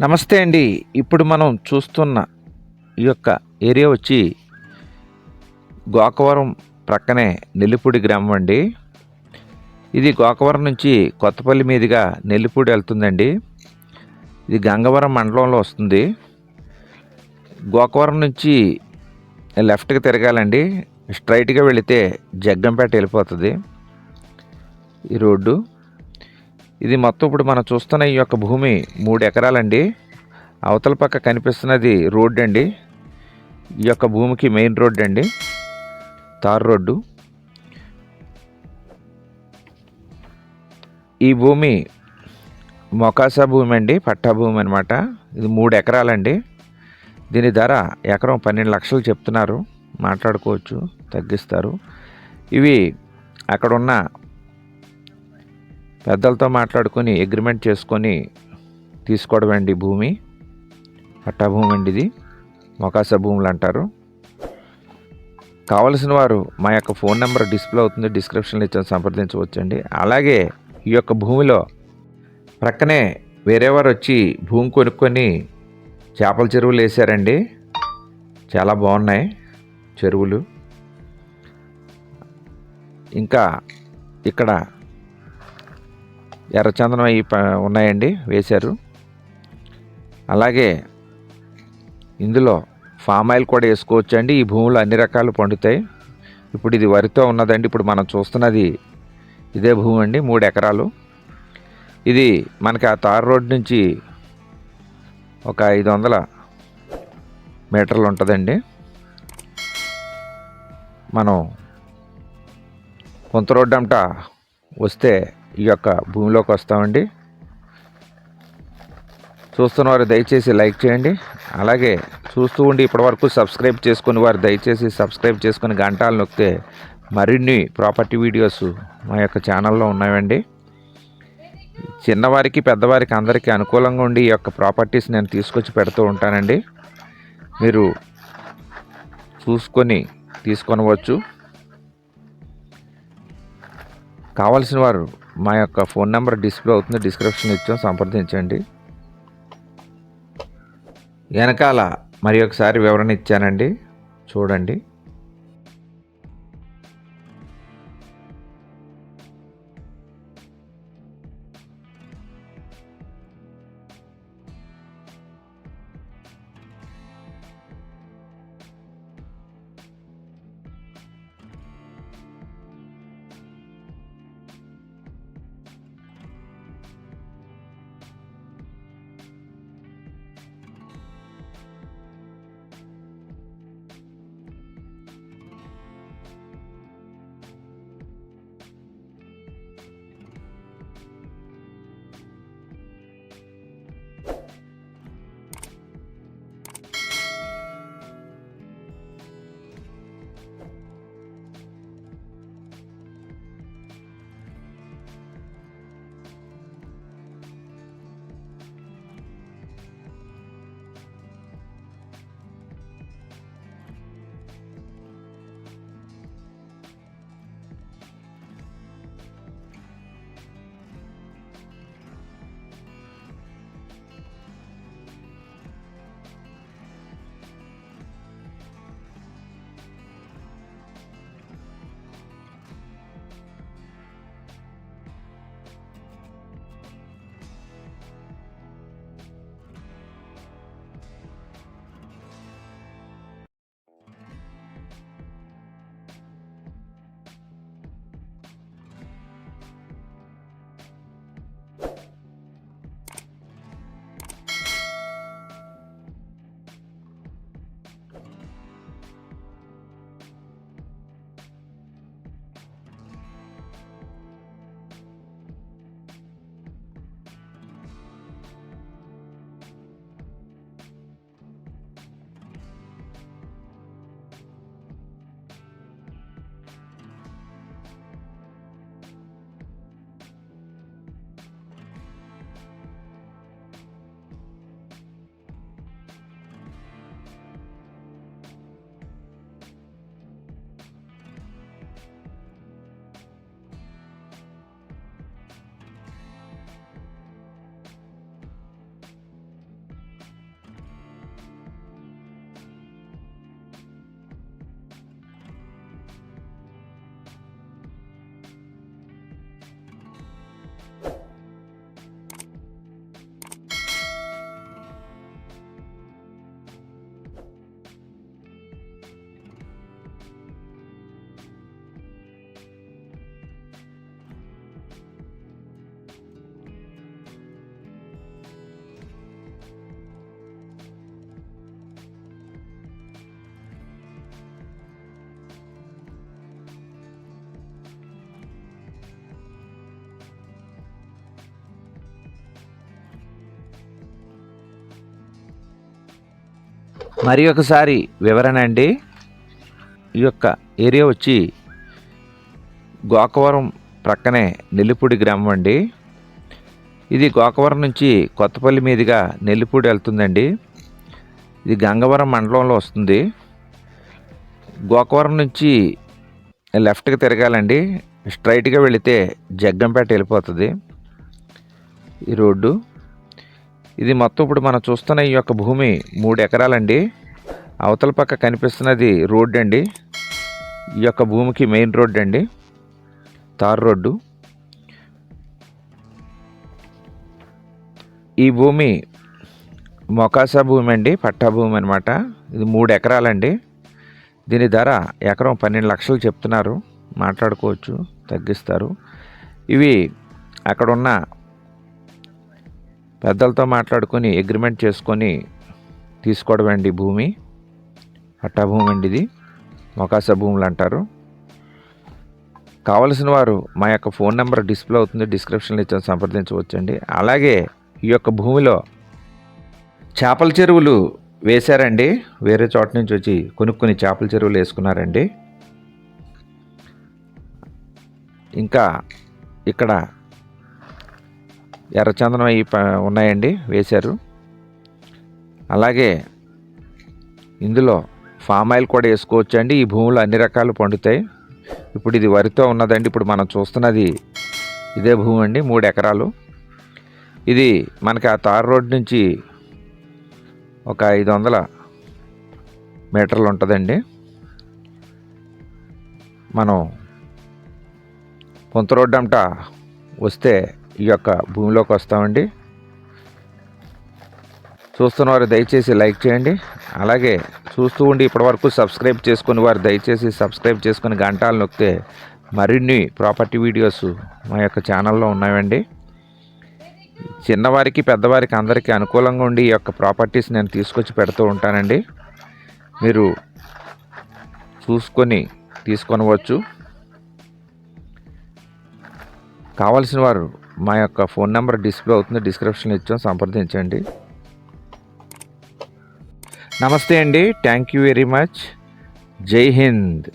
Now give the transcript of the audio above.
నమస్తే అండి. ఇప్పుడు మనం చూస్తున్న ఈ యొక్క ఏరియా వచ్చి గోకవరం ప్రక్కనే నెల్లిపూడి గ్రామం అండి. ఇది గోకవరం నుంచి కొత్తపల్లి మీదుగా నెల్లిపూడి వెళ్తుందండి. ఇది గంగవరం మండలంలో వస్తుంది. గోకవరం నుంచి లెఫ్ట్‌కి తిరగాలండి. స్ట్రైట్‌గా వెళితే జగ్గంపేట వెళ్ళిపోతది ఈ రోడ్డు. ఇది మొత్తం ఇప్పుడు మనం చూస్తున్న ఈ యొక్క భూమి 3 ఎకరాలండి. అవతల పక్క కనిపిస్తున్నది రోడ్డు అండి. ఈ యొక్క భూమికి మెయిన్ రోడ్డు అండి, తార్ రోడ్డు. ఈ భూమి మొకాసా భూమి అండి, పట్టా భూమి అనమాట. ఇది 3 ఎకరాలండి. దీని ధర ఎకరం 12 లక్షలు చెప్తున్నారు. మాట్లాడుకోవచ్చు, తగ్గిస్తారు. ఇవి అక్కడున్న పెద్దలతో మాట్లాడుకొని అగ్రిమెంట్ చేసుకొని తీసుకోవడం అండి భూమి. పట్టా భూమి అండి ఇది, మొకాసా భూములు అంటారు. కావలసిన వారు మా యొక్క ఫోన్ నెంబర్ డిస్ప్లే అవుతుంది, డిస్క్రిప్షన్లో ఇచ్చిన సంప్రదించవచ్చండి. అలాగే ఈ యొక్క భూమిలో ప్రక్కనే వేరే వారు వచ్చి భూమి కొనుక్కొని చేపల చెరువులు వేసారండి. చాలా బాగున్నాయి చెరువులు. ఇంకా ఇక్కడ ఎర్రచందనం అవి ఉన్నాయండి, వేశారు. అలాగే ఇందులో ఫామ్ ఆయిల్ కూడా వేసుకోవచ్చు అండి. ఈ భూములు అన్ని రకాలు పండుతాయి. ఇప్పుడు ఇది వరితో ఉన్నదండి. ఇప్పుడు మనం చూస్తున్నది ఇదే భూమి అండి, 3 ఎకరాలు. ఇది మనకి ఆ తార్ రోడ్ నుంచి ఒక 500 మీటర్లు ఉంటుందండి. మనం కొంత రోడ్డు అంట వస్తే ఈ యొక్క భూమిలోకి వస్తామండి. చూస్తున్నవారు దయచేసి లైక్ చేయండి. అలాగే చూస్తూ ఉండి ఇప్పటివరకు సబ్స్క్రైబ్ చేసుకుని వారు దయచేసి సబ్స్క్రైబ్ చేసుకుని గంటలు నొక్కితే మరిన్ని ప్రాపర్టీ వీడియోస్ మా యొక్క ఛానల్లో ఉన్నాయండి. చిన్నవారికి పెద్దవారికి అందరికీ అనుకూలంగా ఉండి ఈ యొక్క ప్రాపర్టీస్ నేను తీసుకొచ్చి పెడుతూ ఉంటానండి. మీరు చూసుకొని తీసుకొనవచ్చు. కావలసిన వారు మా యొక్క ఫోన్ నెంబర్ డిస్ప్లే అవుతుంది, డిస్క్రిప్షన్ ఇచ్చాం, సంప్రదించండి. వెనకాల మరి ఒకసారి వివరణ ఇచ్చానండి, చూడండి. మరి ఒకసారి వివరణ అండి. ఈ యొక్క ఏరియా వచ్చి గోకవరం ప్రక్కనే నెల్లిపూడి గ్రామం అండి. ఇది గోకవరం నుంచి కొత్తపల్లి మీదుగా నెల్లిపూడి వెళ్తుందండి. ఇది గంగవరం మండలంలో వస్తుంది. గోకవరం నుంచి లెఫ్ట్కి తిరగాలండి. స్ట్రైట్గా వెళితే జగ్గంపేట వెళ్ళిపోతుంది ఈ రోడ్డు. ఇది మొత్తం ఇప్పుడు మనం చూస్తున్న ఈ యొక్క భూమి 3 ఎకరాలండి. అవతల పక్క కనిపిస్తున్నది రోడ్డు అండి. ఈ యొక్క భూమికి మెయిన్ రోడ్డు అండి, తార్ రోడ్డు. ఈ భూమి మొకాసా భూమి అండి, పట్టా భూమి అనమాట. ఇది 3 ఎకరాలండి. దీని ధర ఎకరం 12 లక్షలు చెప్తున్నారు. మాట్లాడుకోవచ్చు, తగ్గిస్తారు. ఇవి అక్కడున్న పెద్దలతో మాట్లాడుకొని అగ్రిమెంట్ చేసుకొని తీసుకోవడం అండి భూమి. పట్టా భూమి అండి, ఇది మొకాసా భూములు అంటారు. కావలసిన వారు మా యొక్క ఫోన్ నెంబర్ డిస్ప్లే అవుతుంది, డిస్క్రిప్షన్లో ఇచ్చాను, సంప్రదించవచ్చండి. అలాగే ఈ యొక్క భూమిలో చేపల చెరువులు వేశారండి. వేరే చోట నుంచి వచ్చి కొనుక్కొని చేపల చెరువులు వేసుకున్నారండి. ఇంకా ఇక్కడ ఎర్రచందనం అవి ఉన్నాయండి, వేశారు. అలాగే ఇందులో ఫామ్ ఆయిల్ కూడా వేసుకోవచ్చు అండి. ఈ భూములు అన్ని రకాలు పండుతాయి. ఇప్పుడు ఇది వరితో ఉన్నదండి. ఇప్పుడు మనం చూస్తున్నది ఇదే భూమి అండి, 3 ఎకరాలు. ఇది మనకి ఆ తార్ రోడ్ నుంచి ఒక 500 మీటర్లు ఉంటుందండి. మనం పొంత రోడ్డు అంట వస్తే ఈ యొక్క భూమిలోకి వస్తామండి. చూస్తున్నవారు దయచేసి లైక్ చేయండి. అలాగే చూస్తూ ఉండి ఇప్పటివరకు సబ్స్క్రైబ్ చేసుకుని వారు దయచేసి సబ్స్క్రైబ్ చేసుకుని గంటలు నొక్కితే మరిన్ని ప్రాపర్టీ వీడియోస్ మా యొక్క ఛానల్లో ఉన్నాయండి. చిన్నవారికి పెద్దవారికి అందరికీ అనుకూలంగా ఉండి ఈ యొక్క ప్రాపర్టీస్ నేను తీసుకొచ్చి పెడుతూ ఉంటానండి. మీరు చూసుకొని తీసుకొనవచ్చు. కావాల్సిన వారు మా యొక్క ఫోన్ నెంబర్ డిస్ప్లే అవుతుంది, డిస్క్రిప్షన్లో ఇచ్చాం, సంప్రదించండి. నమస్తే అండి. Thank you very much. జై హింద్.